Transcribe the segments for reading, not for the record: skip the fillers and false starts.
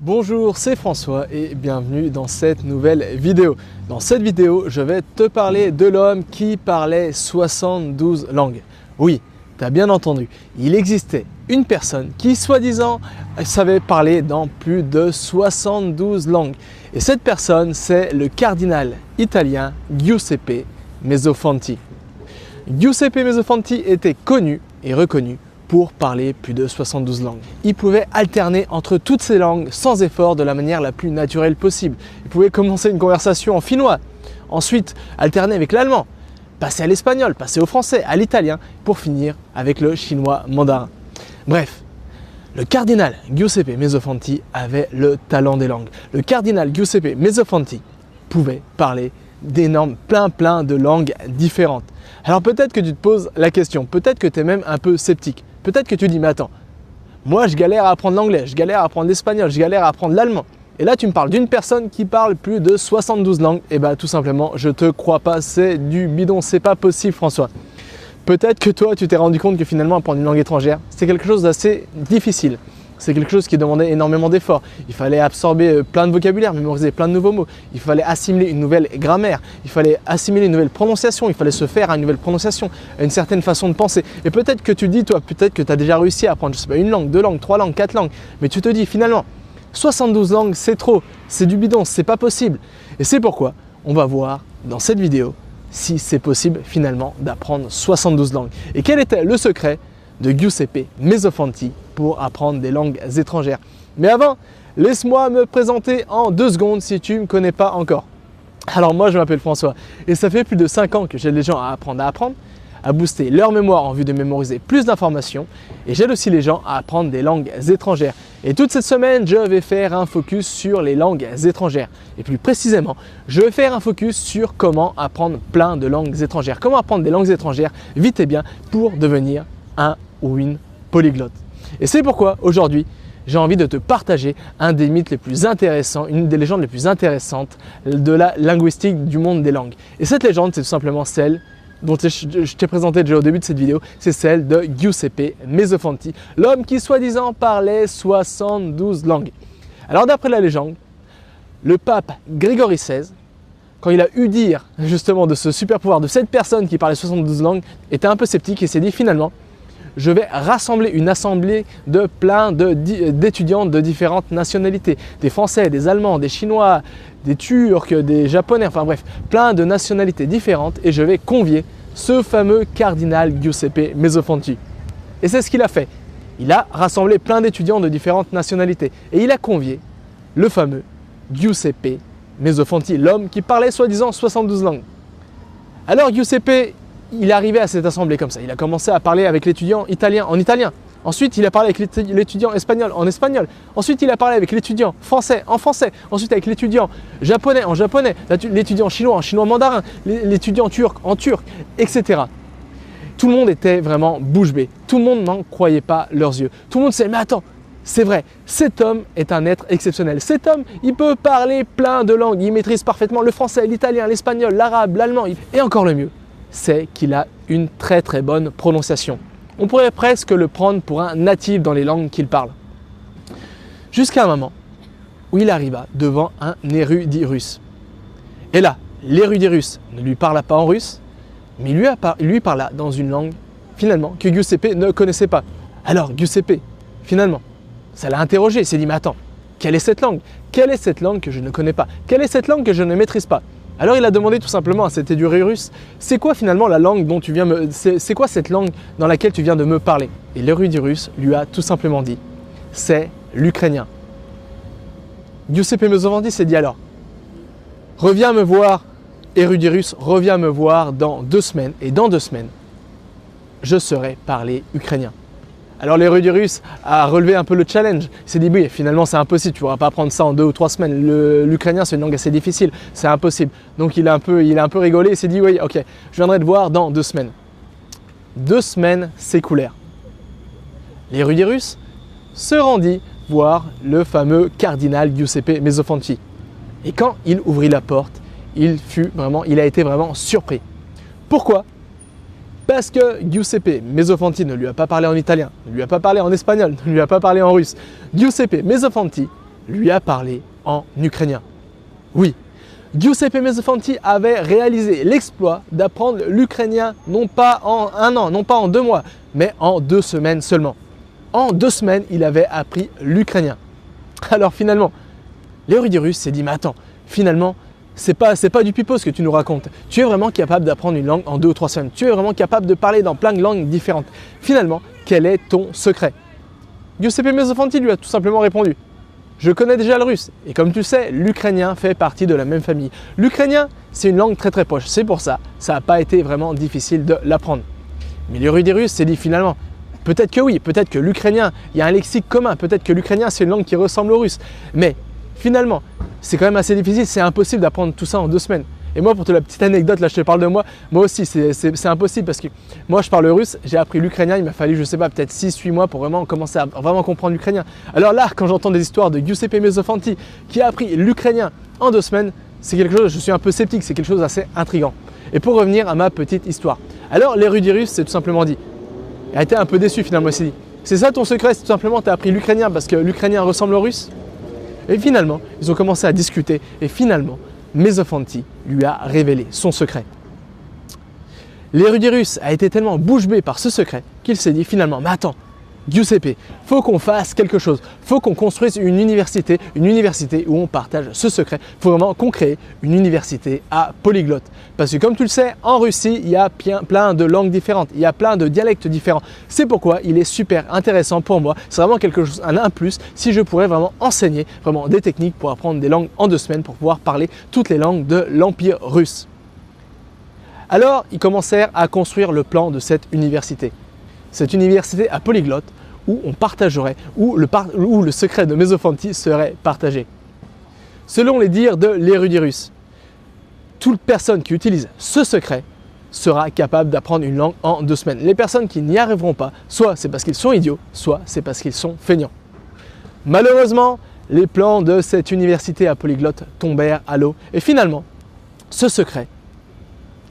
Bonjour, c'est François et bienvenue dans cette nouvelle vidéo. Dans cette vidéo, je vais te parler de l'homme qui parlait 72 langues. Oui, tu as bien entendu, il existait une personne qui, soi-disant, savait parler dans plus de 72 langues. Et cette personne, c'est le cardinal italien Giuseppe Mezzofanti. Giuseppe Mezzofanti était connu et reconnu pour parler plus de 72 langues. Il pouvait alterner entre toutes ces langues sans effort de la manière la plus naturelle possible. Il pouvait commencer une conversation en finnois, ensuite alterner avec l'allemand, passer à l'espagnol, passer au français, à l'italien, pour finir avec le chinois mandarin. Bref, le cardinal Giuseppe Mezzofanti avait le talent des langues. Le cardinal Giuseppe Mezzofanti pouvait parler plein de langues différentes. Alors peut-être que tu te poses la question, peut-être que tu es même un peu sceptique. Peut-être que tu dis, mais attends, moi je galère à apprendre l'anglais, je galère à apprendre l'espagnol, je galère à apprendre l'allemand. Et là tu me parles d'une personne qui parle plus de 72 langues. Et bien tout simplement, je te crois pas, c'est du bidon, c'est pas possible François. Peut-être que toi tu t'es rendu compte que finalement apprendre une langue étrangère, c'est quelque chose d'assez difficile. C'est quelque chose qui demandait énormément d'efforts. Il fallait absorber plein de vocabulaire, mémoriser plein de nouveaux mots. Il fallait assimiler une nouvelle grammaire. Il fallait assimiler une nouvelle prononciation. Il fallait se faire à une nouvelle prononciation, à une certaine façon de penser. Et peut-être que tu dis, toi, peut-être que tu as déjà réussi à apprendre, je sais pas, une langue, deux langues, trois langues, quatre langues. Mais tu te dis finalement, 72 langues, c'est trop. C'est du bidon, c'est pas possible. Et c'est pourquoi on va voir dans cette vidéo si c'est possible finalement d'apprendre 72 langues. Et quel était le secret de Giuseppe Mezzofanti pour apprendre des langues étrangères. Mais avant, laisse-moi me présenter en 2 secondes si tu ne me connais pas encore. Alors moi, je m'appelle François et ça fait plus de 5 ans que j'aide les gens à apprendre, à booster leur mémoire en vue de mémoriser plus d'informations et j'aide aussi les gens à apprendre des langues étrangères. Et toute cette semaine, je vais faire un focus sur les langues étrangères. Et plus précisément, je vais faire un focus sur comment apprendre plein de langues étrangères. Comment apprendre des langues étrangères vite et bien pour devenir un ou une polyglotte. Et c'est pourquoi aujourd'hui, j'ai envie de te partager un des mythes les plus intéressants, une des légendes les plus intéressantes de la linguistique du monde des langues. Et cette légende, c'est tout simplement celle dont je t'ai présenté déjà au début de cette vidéo, c'est celle de Giuseppe Mezzofanti, l'homme qui soi-disant parlait 72 langues. Alors d'après la légende, le pape Grégory XVI, quand il a eu dire justement de ce super pouvoir de cette personne qui parlait 72 langues, était un peu sceptique et s'est dit finalement, je vais rassembler une assemblée de plein d'étudiants de différentes nationalités, des Français, des Allemands, des Chinois, des Turcs, des Japonais, enfin bref, plein de nationalités différentes et je vais convier ce fameux cardinal Giuseppe Mezzofanti. Et c'est ce qu'il a fait. Il a rassemblé plein d'étudiants de différentes nationalités et il a convié le fameux Giuseppe Mezzofanti, l'homme qui parlait soi-disant 72 langues. Alors Giuseppe, il est arrivé à cette assemblée comme ça. Il a commencé à parler avec l'étudiant italien en italien. Ensuite, il a parlé avec l'étudiant espagnol en espagnol. Ensuite, il a parlé avec l'étudiant français en français. Ensuite, avec l'étudiant japonais en japonais. L'étudiant chinois en chinois mandarin. L'étudiant turc en turc, etc. Tout le monde était vraiment bouche bée. Tout le monde n'en croyait pas leurs yeux. Tout le monde disait, mais attends, c'est vrai, cet homme est un être exceptionnel. Cet homme, il peut parler plein de langues. Il maîtrise parfaitement le français, l'italien, l'espagnol, l'arabe, l'allemand. Et encore le mieux, c'est qu'il a une très bonne prononciation. On pourrait presque le prendre pour un natif dans les langues qu'il parle. Jusqu'à un moment où il arriva devant un érudit russe. Et là, l'érudit russe ne lui parla pas en russe, mais lui parla dans une langue finalement que Giuseppe ne connaissait pas. Alors Giuseppe, finalement, ça l'a interrogé, il s'est dit, mais attends, quelle est cette langue? Quelle est cette langue que je ne connais pas? Quelle est cette langue que je ne maîtrise pas? Alors il a demandé tout simplement à cet érudit russe, c'est quoi finalement la langue dont tu viens c'est quoi cette langue dans laquelle tu viens de me parler? Et l'érudit russe lui a tout simplement dit, c'est l'ukrainien. Giuseppe Mezzofanti s'est dit alors, reviens me voir, érudit russe, reviens me voir dans 2 semaines et dans 2 semaines, je saurai parler ukrainien. Alors l'érudit russe a relevé un peu le challenge. Il s'est dit oui, finalement c'est impossible, tu ne pourras pas apprendre ça en 2 ou 3 semaines. L'ukrainien c'est une langue assez difficile, c'est impossible. Donc il a un peu rigolé et s'est dit oui, ok, je viendrai te voir dans 2 semaines. 2 semaines s'écoulèrent. L'érudit russe se rendit voir le fameux cardinal Giuseppe Mezzofanti. Et quand il ouvrit la porte, il a été vraiment surpris. Pourquoi? Parce que Giuseppe Mezzofanti ne lui a pas parlé en italien, ne lui a pas parlé en espagnol, ne lui a pas parlé en russe. Giuseppe Mezzofanti lui a parlé en ukrainien. Oui, Giuseppe Mesofanti avait réalisé l'exploit d'apprendre l'ukrainien non pas en 1 an, non pas en 2 mois, mais en 2 semaines seulement. En 2 semaines, il avait appris l'ukrainien. Alors finalement, l'érudit russe s'est dit, mais attends, finalement, c'est pas du pipeau ce que tu nous racontes. Tu es vraiment capable d'apprendre une langue en 2 ou 3 semaines. Tu es vraiment capable de parler dans plein de langues différentes. Finalement, quel est ton secret? Giuseppe Mesofanti lui a tout simplement répondu, je connais déjà le russe et comme tu sais, l'ukrainien fait partie de la même famille. L'ukrainien, c'est une langue très proche, c'est pour ça, ça n'a pas été vraiment difficile de l'apprendre. Mais l'érudit russe s'est dit finalement, peut-être que oui, peut-être que l'ukrainien, il y a un lexique commun, peut-être que l'ukrainien c'est une langue qui ressemble au russe. Mais finalement, c'est quand même assez difficile, c'est impossible d'apprendre tout ça en 2 semaines. Et moi, pour te la petite anecdote, là je te parle de moi aussi c'est impossible parce que moi je parle russe, j'ai appris l'ukrainien, il m'a fallu je sais pas peut-être 6-8 mois pour vraiment commencer à vraiment comprendre l'ukrainien. Alors là, quand j'entends des histoires de Giuseppe Mesofanti qui a appris l'ukrainien en 2 semaines, c'est quelque chose, je suis un peu sceptique, c'est quelque chose d'assez intriguant. Et pour revenir à ma petite histoire, alors l'érudit russe s'est tout simplement dit, il a été un peu déçu finalement, il s'est dit, c'est ça ton secret, c'est tout simplement tu as appris l'ukrainien parce que l'ukrainien ressemble au russe? Et finalement, ils ont commencé à discuter et finalement, Mesofanti lui a révélé son secret. L'érudit russe a été tellement bouche bée par ce secret qu'il s'est dit finalement, mais attends, Giuseppe, faut qu'on fasse quelque chose, faut qu'on construise une université où on partage ce secret, faut vraiment qu'on crée une université à polyglotte. Parce que comme tu le sais, en Russie, il y a plein de langues différentes, il y a plein de dialectes différents. C'est pourquoi il est super intéressant pour moi, c'est vraiment quelque chose, un plus, si je pourrais vraiment enseigner vraiment des techniques pour apprendre des langues en 2 semaines, pour pouvoir parler toutes les langues de l'Empire russe. Alors, ils commencèrent à construire le plan de cette université. Cette université à polyglotte où on partagerait, où le secret de Mesofanti serait partagé. Selon les dires de l'érudit russe, toute personne qui utilise ce secret sera capable d'apprendre une langue en 2 semaines. Les personnes qui n'y arriveront pas, soit c'est parce qu'ils sont idiots, soit c'est parce qu'ils sont feignants. Malheureusement, les plans de cette université à polyglotte tombèrent à l'eau et finalement, ce secret,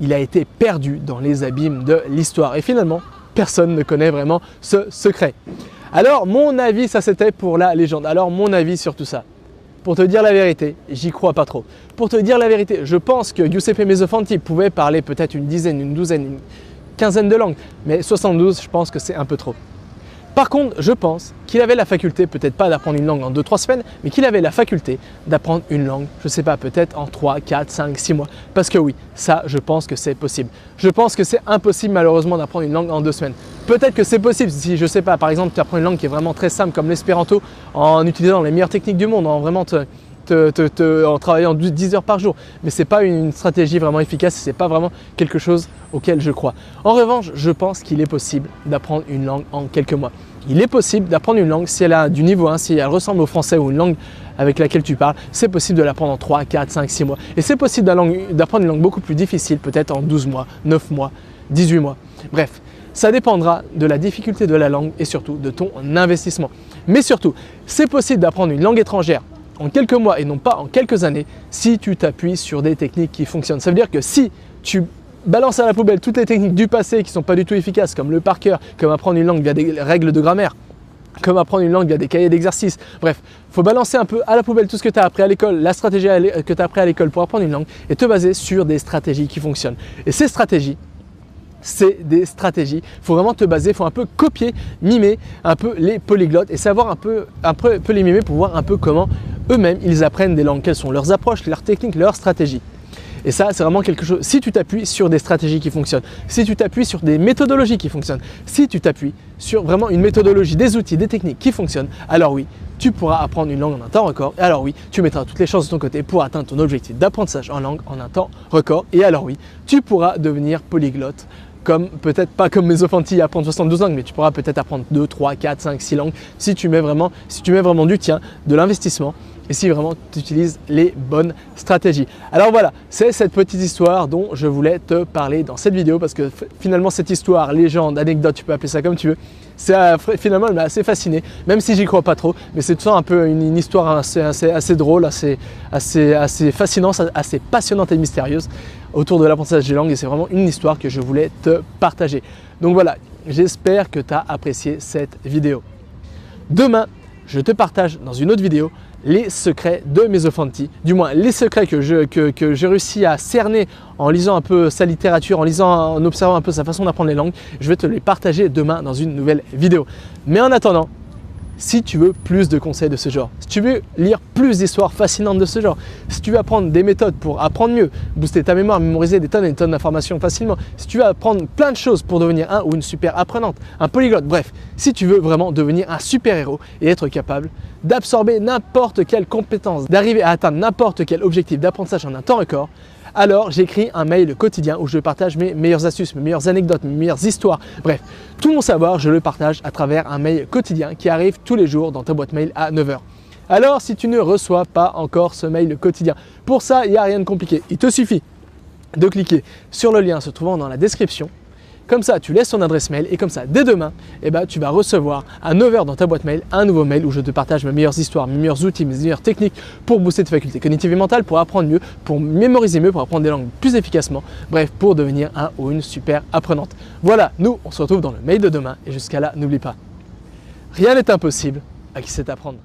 il a été perdu dans les abîmes de l'histoire. Et finalement, personne ne connaît vraiment ce secret. Alors, mon avis, ça c'était pour la légende. Alors, mon avis sur tout ça. Pour te dire la vérité, j'y crois pas trop. Pour te dire la vérité, je pense que Giuseppe Mesofanti pouvait parler peut-être une dizaine, une douzaine, une quinzaine de langues. Mais 72, je pense que c'est un peu trop. Par contre, je pense qu'il avait la faculté, peut-être pas d'apprendre une langue en 2-3 semaines, mais qu'il avait la faculté d'apprendre une langue, je ne sais pas, peut-être en 3, 4, 5, 6 mois. Parce que oui, ça, je pense que c'est possible. Je pense que c'est impossible malheureusement d'apprendre une langue en 2 semaines. Peut-être que c'est possible si, je ne sais pas, par exemple, tu apprends une langue qui est vraiment très simple comme l'espéranto en utilisant les meilleures techniques du monde, en vraiment en travaillant 10 heures par jour. Mais ce n'est pas une stratégie vraiment efficace, ce n'est pas vraiment quelque chose auquel je crois. En revanche, je pense qu'il est possible d'apprendre une langue en quelques mois. Il est possible d'apprendre une langue si elle a du niveau 1, si elle ressemble au français ou une langue avec laquelle tu parles, c'est possible de l'apprendre en 3, 4, 5, 6 mois. Et c'est possible d'apprendre une langue beaucoup plus difficile, peut-être en 12 mois, 9 mois, 18 mois. Bref, ça dépendra de la difficulté de la langue et surtout de ton investissement. Mais surtout, c'est possible d'apprendre une langue étrangère en quelques mois et non pas en quelques années si tu t'appuies sur des techniques qui fonctionnent. Ça veut dire que si tu balances à la poubelle toutes les techniques du passé qui ne sont pas du tout efficaces, comme le par cœur, comme apprendre une langue via des règles de grammaire, comme apprendre une langue via des cahiers d'exercices. Bref, il faut balancer un peu à la poubelle tout ce que tu as appris à l'école, la stratégie que tu as appris à l'école pour apprendre une langue et te baser sur des stratégies qui fonctionnent. Et ces stratégies, c'est des stratégies. Il faut vraiment te baser, il faut un peu copier, mimer un peu les polyglottes et savoir un peu les mimer pour voir un peu comment eux-mêmes ils apprennent des langues, quelles sont leurs approches, leurs techniques, leurs stratégies. Et ça, c'est vraiment quelque chose, si tu t'appuies sur des stratégies qui fonctionnent, si tu t'appuies sur des méthodologies qui fonctionnent, si tu t'appuies sur vraiment une méthodologie, des outils, des techniques qui fonctionnent, alors oui, tu pourras apprendre une langue en un temps record. Et alors oui, tu mettras toutes les chances de ton côté pour atteindre ton objectif d'apprentissage en langue en un temps record. Et alors oui, tu pourras devenir polyglotte. Comme peut-être pas comme Mesofanti apprendre 72 langues, mais tu pourras peut-être apprendre 2, 3, 4, 5, 6 langues si tu mets vraiment du tien, de l'investissement et si vraiment tu utilises les bonnes stratégies. Alors voilà, c'est cette petite histoire dont je voulais te parler dans cette vidéo parce que finalement cette histoire, légende, anecdote, tu peux appeler ça comme tu veux, finalement elle m'a assez fasciné, même si j'y crois pas trop, mais c'est tout ça un peu une histoire assez drôle, assez fascinante, assez passionnante et mystérieuse autour de l'apprentissage des langues et c'est vraiment une histoire que je voulais te partager. Donc voilà, j'espère que tu as apprécié cette vidéo. Demain, je te partage dans une autre vidéo les secrets de Mezzofanti, du moins les secrets que j'ai réussi à cerner en lisant un peu sa littérature, en observant un peu sa façon d'apprendre les langues. Je vais te les partager demain dans une nouvelle vidéo. Mais en attendant, si tu veux plus de conseils de ce genre, si tu veux lire plus d'histoires fascinantes de ce genre, si tu veux apprendre des méthodes pour apprendre mieux, booster ta mémoire, mémoriser des tonnes et des tonnes d'informations facilement, si tu veux apprendre plein de choses pour devenir un ou une super apprenante, un polyglotte, bref, si tu veux vraiment devenir un super héros et être capable d'absorber n'importe quelle compétence, d'arriver à atteindre n'importe quel objectif d'apprentissage en un temps record, alors j'écris un mail quotidien où je partage mes meilleures astuces, mes meilleures anecdotes, mes meilleures histoires, bref, tout mon savoir, je le partage à travers un mail quotidien qui arrive tous les jours dans ta boîte mail à 9 h. Alors si tu ne reçois pas encore ce mail quotidien, pour ça, il n'y a rien de compliqué. Il te suffit de cliquer sur le lien se trouvant dans la description. Comme ça, tu laisses ton adresse mail et comme ça, dès demain, tu vas recevoir à 9 h dans ta boîte mail un nouveau mail où je te partage mes meilleures histoires, mes meilleurs outils, mes meilleures techniques pour booster tes facultés cognitives et mentales, pour apprendre mieux, pour mémoriser mieux, pour apprendre des langues plus efficacement, bref, pour devenir un ou une super apprenante. Voilà, nous, on se retrouve dans le mail de demain et jusqu'à là, n'oublie pas, rien n'est impossible à qui sait apprendre.